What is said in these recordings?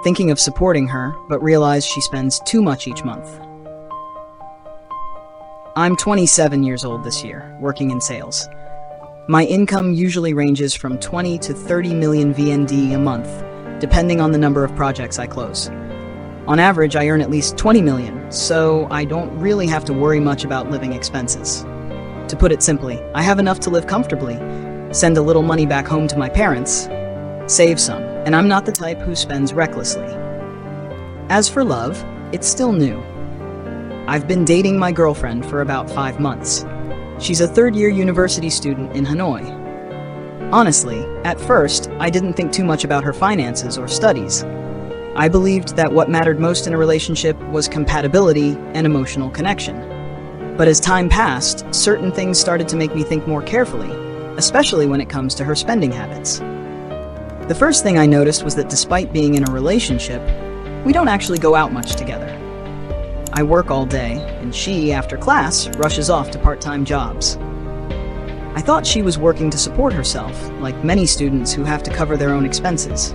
thinking of supporting her, but realize she spends too much each month. I'm 27 years old this year, working in sales. My income usually ranges from 20 to 30 million VND a month, depending on the number of projects I close. On average, I earn at least 20 million, so I don't really have to worry much about living expenses. To put it simply, I have enough to live comfortably, send a little money back home to my parents, save some, and I'm not the type who spends recklessly. As for love, it's still new. I've been dating my girlfriend for about 5 months. She's a third-year university student in Hanoi. Honestly, at first, I didn't think too much about her finances or studies. I believed that what mattered most in a relationship was compatibility and emotional connection. But as time passed, certain things started to make me think more carefully, especially when it comes to her spending habits. The first thing I noticed was that despite being in a relationship, we don't actually go out much together. I work all day, and she, after class, rushes off to part-time jobs. I thought she was working to support herself, like many students who have to cover their own expenses.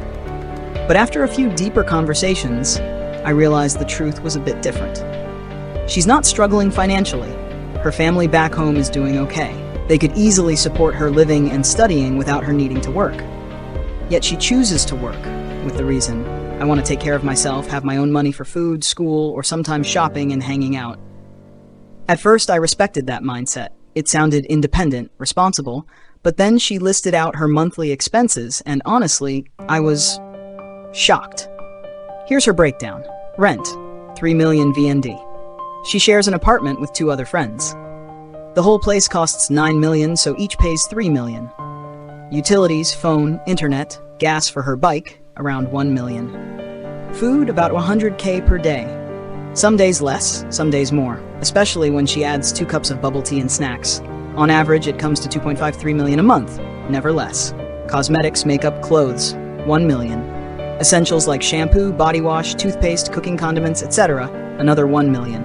But after a few deeper conversations, I realized the truth was a bit different. She's not struggling financially. Her family back home is doing okay. They could easily support her living and studying without her needing to work. Yet she chooses to work, with the reason, I want to take care of myself, have my own money for food, school, or sometimes shopping and hanging out. At first, I respected that mindset. It sounded independent, responsible, but then she listed out her monthly expenses, and honestly, I was shocked. Here's her breakdown. Rent, 3 million VND. She shares an apartment with 2 other friends. The whole place costs 9 million, so each pays 3 million. Utilities, phone, internet, gas for her bike, around 1 million. Food, about 100K per day. Some days less, some days more, especially when she adds 2 cups of bubble tea and snacks. On average, it comes to 2.53 million a month, never less. Cosmetics, makeup, clothes, 1 million. Essentials like shampoo, body wash, toothpaste, cooking condiments, etc., another 1 million.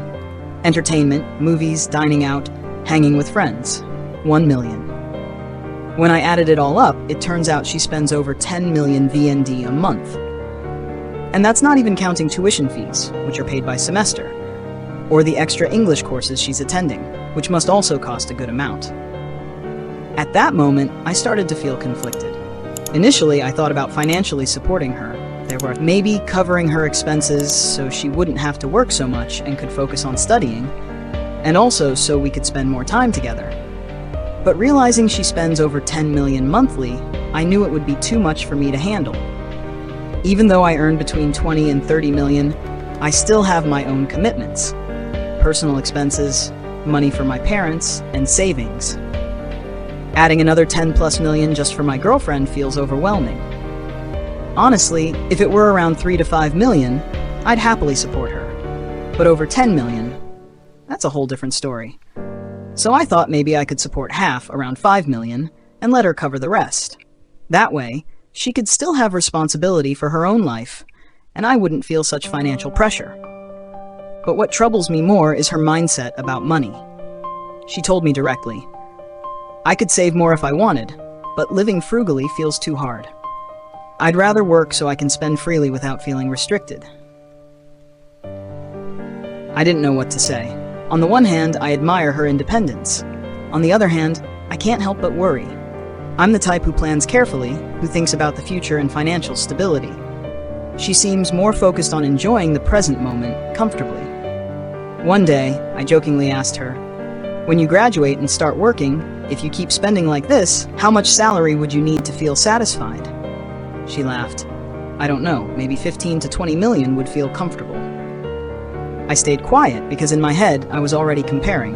Entertainment, movies, dining out, hanging with friends, 1 million. When I added it all up, it turns out she spends over 10 million VND a month. And that's not even counting tuition fees, which are paid by semester, or the extra English courses she's attending, which must also cost a good amount. At that moment, I started to feel conflicted. Initially, I thought about financially supporting her. There were maybe covering her expenses so she wouldn't have to work so much and could focus on studying, and also so we could spend more time together. But realizing she spends over 10 million monthly, I knew it would be too much for me to handle. Even though I earn between 20 and 30 million, I still have my own commitments. Personal expenses, money for my parents, and savings. Adding another 10 plus million just for my girlfriend feels overwhelming. Honestly, if it were around 3 to 5 million, I'd happily support her. But over 10 million, that's a whole different story. So I thought maybe I could support half, around 5 million, and let her cover the rest. That way, she could still have responsibility for her own life, and I wouldn't feel such financial pressure. But what troubles me more is her mindset about money. She told me directly, I could save more if I wanted, but living frugally feels too hard. I'd rather work so I can spend freely without feeling restricted. I didn't know what to say. On the one hand, I admire her independence. On the other hand, I can't help but worry. I'm the type who plans carefully, who thinks about the future and financial stability. She seems more focused on enjoying the present moment comfortably. One day, I jokingly asked her, when you graduate and start working, if you keep spending like this, how much salary would you need to feel satisfied? She laughed. I don't know, maybe 15 to 20 million would feel comfortable. I stayed quiet because in my head, I was already comparing.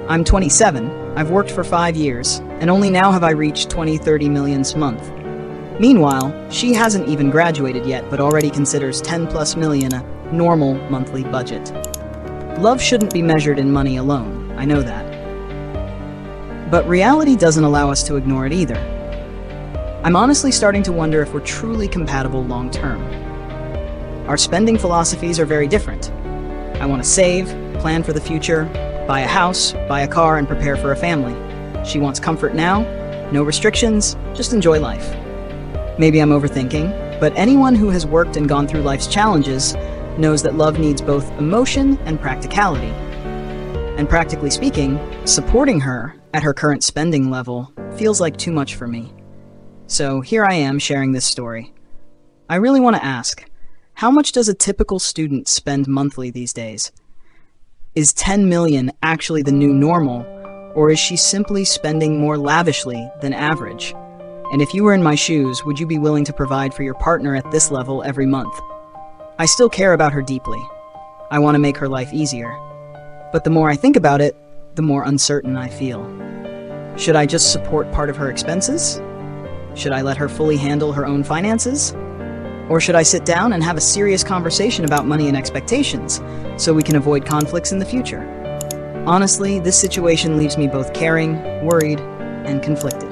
I'm 27, I've worked for 5 years, and only now have I reached 20-30 millions a month. Meanwhile, she hasn't even graduated yet, but already considers 10 plus million a normal monthly budget. Love shouldn't be measured in money alone, I know that. But reality doesn't allow us to ignore it either. I'm honestly starting to wonder if we're truly compatible long term. Our spending philosophies are very different. I want to save, plan for the future, buy a house, buy a car, and prepare for a family. She wants comfort now, no restrictions, just enjoy life. Maybe I'm overthinking, But anyone who has worked and gone through life's challenges knows that love needs both emotion and practicality. And practically speaking, supporting her at her current spending level feels like too much for me. So here I am sharing this story. I really want to ask, how much does a typical student spend monthly these days? Is 10 million actually the new normal, or is she simply spending more lavishly than average? And if you were in my shoes, would you be willing to provide for your partner at this level every month? I still care about her deeply. I want to make her life easier. But the more I think about it, the more uncertain I feel. Should I just support part of her expenses? Should I let her fully handle her own finances? Or should I sit down and have a serious conversation about money and expectations so we can avoid conflicts in the future? Honestly, this situation leaves me both caring, worried, and conflicted.